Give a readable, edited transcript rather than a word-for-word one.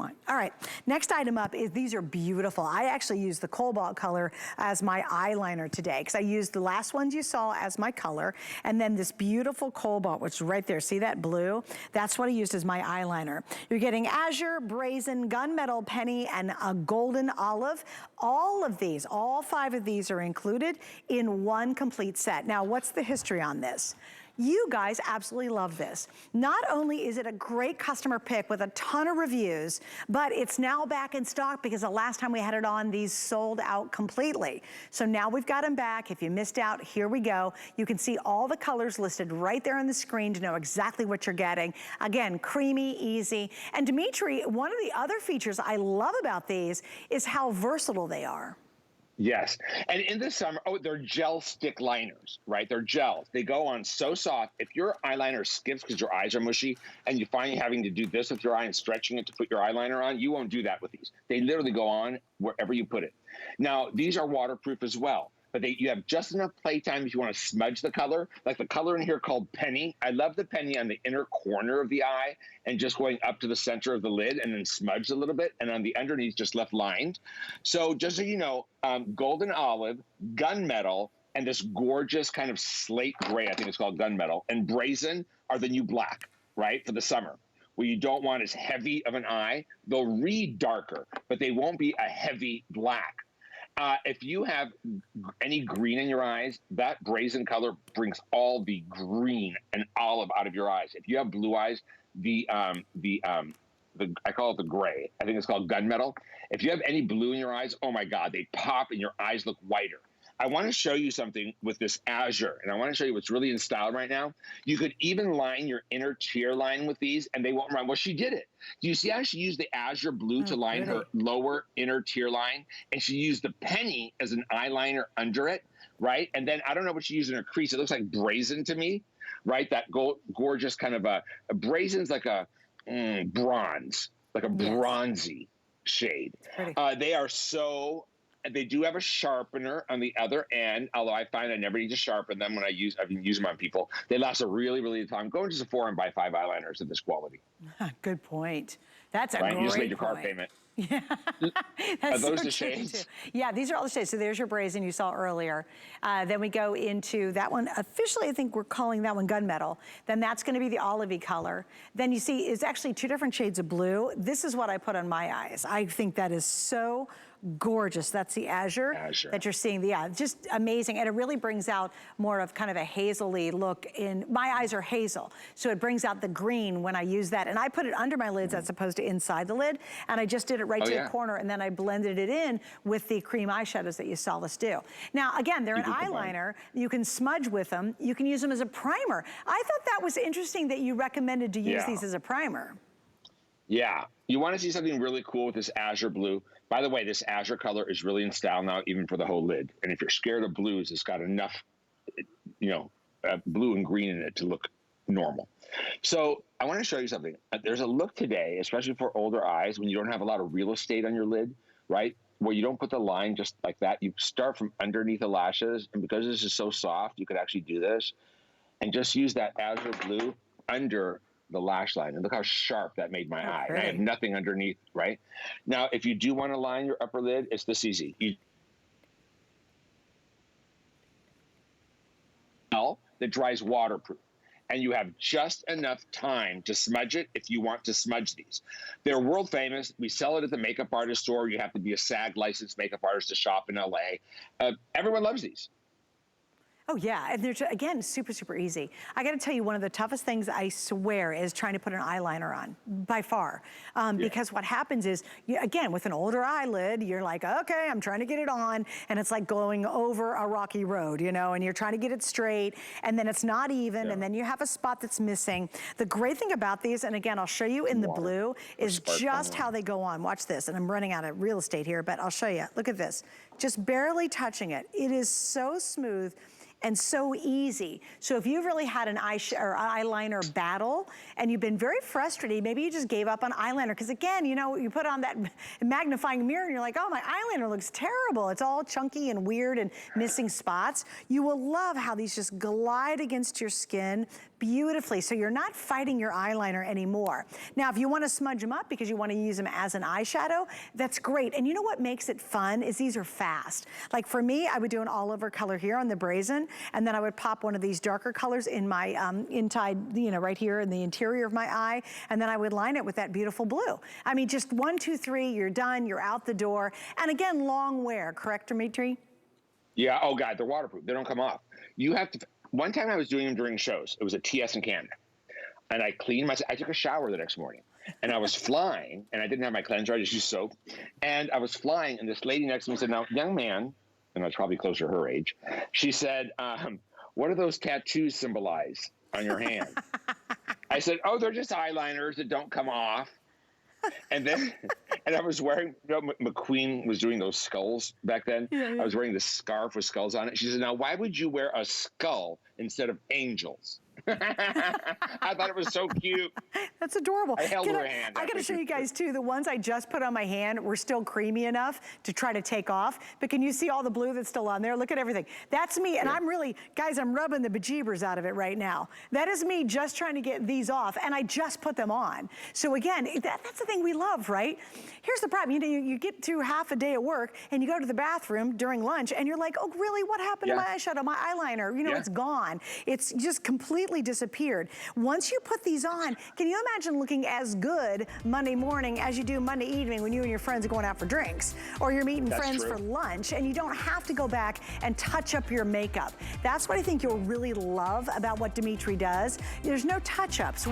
All right, next item up is, these are beautiful. I actually used the cobalt color as my eyeliner today because I used the last ones you saw as my color, and then this beautiful cobalt, which is right there, see that blue? That's what I used as my eyeliner. You're getting Azure, Brazen, Gunmetal, Penny, and a golden olive. All of these, all 5 of these are included in one complete set. Now, what's the history on this? You guys absolutely love this. Not only is it a great customer pick with a ton of reviews, but it's now back in stock because the last time we had it on, these sold out completely. So now we've got them back. If you missed out, here we go. You can see all the colors listed right there on the screen to know exactly what you're getting. Again, creamy, easy. And Dimitri, one of the other features I love about these is how versatile they are. Yes, and in the summer, they're gel stick liners, right? They're gels. They go on so soft. If your eyeliner skips because your eyes are mushy and you find you having to do this with your eye and stretching it to put your eyeliner on, you won't do that with these. They literally go on wherever you put it. Now, these are waterproof as well, but you have just enough playtime if you want to smudge the color. Like the color in here called Penny. I love the Penny on the inner corner of the eye and just going up to the center of the lid and then smudged a little bit, and on the underneath just left lined. So just so you know, golden olive, gunmetal, and this gorgeous kind of slate gray, I think it's called gunmetal, and brazen are the new black, right, for the summer, where you don't want as heavy of an eye. They'll read darker, but they won't be a heavy black. If you have any green in your eyes, that brazen color brings all the green and olive out of your eyes. If you have blue eyes, I call it the gray. I think it's called gunmetal. If you have any blue in your eyes, oh my God, they pop and your eyes look whiter. I want to show you something with this Azure, and I want to show you what's really in style right now. You could even line your inner tear line with these, and they won't run. Well, she did it. Do you see how she used the Azure blue to line her lower inner tear line? And she used the Penny as an eyeliner under it, right? And then I don't know what she used in her crease. It looks like Brazen to me, right? That gorgeous kind of a Brazen's like a bronze, like a bronzy shade. They are so... They do have a sharpener on the other end, although I find I never need to sharpen them when I've been using them on people. They last a really, really long time. Go into Sephora and buy 5 eyeliners of this quality. Good point. That's a great You just made your point. car payment. Yeah, are those the shades? Too. Yeah, these are all the shades. So there's your Brazen you saw earlier. Then we go into that one. Officially, I think we're calling that one Gunmetal. Then that's going to be the olivey color. Then you see it's actually 2 different shades of blue. This is what I put on my eyes. I think that is so gorgeous. That's the Azure that you're seeing. Yeah, just amazing. And it really brings out more of kind of a hazily look in, my eyes are hazel. So it brings out the green when I use that. And I put it under my lids as opposed to inside the lid. And I just did it right to the corner, and then I blended it in with the cream eyeshadows that you saw us do. Now, again, they're an eyeliner. You can smudge with them. You can use them as a primer. I thought that was interesting that you recommended to use these as a primer. Yeah. You want to see something really cool with this Azure blue. By the way, this Azure color is really in style now, even for the whole lid. And if you're scared of blues, it's got enough, blue and green in it to look normal. So I want to show you something. There's a look today, especially for older eyes, when you don't have a lot of real estate on your lid, right? Where you don't put the line just like that. You start from underneath the lashes. And because this is so soft, you could actually do this and just use that Azure blue under the lash line. And look how sharp that made my eye. And I have nothing underneath, right? Now, if you do want to line your upper lid, it's this easy. That dries waterproof. And you have just enough time to smudge it if you want to smudge these. They're world famous. We sell it at the makeup artist store. You have to be a SAG licensed makeup artist to shop in LA. Everyone loves these. Oh yeah, and they're, again, super, super easy. I gotta tell you, one of the toughest things I swear is trying to put an eyeliner on, by far. Because what happens is, again, with an older eyelid, you're like, okay, I'm trying to get it on, and it's like going over a rocky road, and you're trying to get it straight, and then it's not even, and then you have a spot that's missing. The great thing about these, and again, I'll show you in the blue, is just how they go on. Watch this, and I'm running out of real estate here, but I'll show you. Look at this. Just barely touching it. It is so smooth and so easy. So if you've really had an eyeliner battle and you've been very frustrated, maybe you just gave up on eyeliner, because again, you put on that magnifying mirror and you're like, oh, my eyeliner looks terrible. It's all chunky and weird and missing spots. You will love how these just glide against your skin. beautifully, so you're not fighting your eyeliner anymore. Now, if you wanna smudge them up because you wanna use them as an eyeshadow, that's great. And you know what makes it fun is these are fast. Like for me, I would do an all over color here on the Brazen, and then I would pop one of these darker colors in my inside, you know, right here in the interior of my eye, and then I would line it with that beautiful blue. I mean, just 1, 2, 3, you're done, you're out the door. And again, long wear, correct, Dimitri? Yeah, oh God, they're waterproof. They don't come off. You have to, one time I was doing them during shows. It was a TS in Canada. And I cleaned myself. I took a shower the next morning. And I was flying, and I didn't have my cleanser. I just used soap. And I was flying, and this lady next to me said, now, young man, and I was probably closer to her age, she said, what do those tattoos symbolize on your hand? I said, oh, they're just eyeliners that don't come off. And then, and I was wearing, you know, McQueen was doing those skulls back then. Yeah. I was wearing this scarf with skulls on it. She said, now, why would you wear a skull instead of angels? I thought it was so cute. That's adorable. I held her hand. I gotta show you guys too, the ones I just put on my hand were still creamy enough to try to take off, but can you see all the blue that's still on there? Look at everything. That's me, and I'm really, guys, I'm rubbing the bejeebers out of it right now. That is me just trying to get these off, and I just put them on. So again, that's the thing we love, right? Here's the problem, you know, you get through half a day at work, and you go to the bathroom during lunch, and you're like, oh really, what happened to my eyeshadow, my eyeliner? You know, it's gone. It's just completely disappeared. Once you put these on, can you imagine looking as good Monday morning as you do Monday evening when you and your friends are going out for drinks, or you're meeting friends for lunch, and you don't have to go back and touch up your makeup. That's what I think you'll really love about what Dimitri does. There's no touch-ups.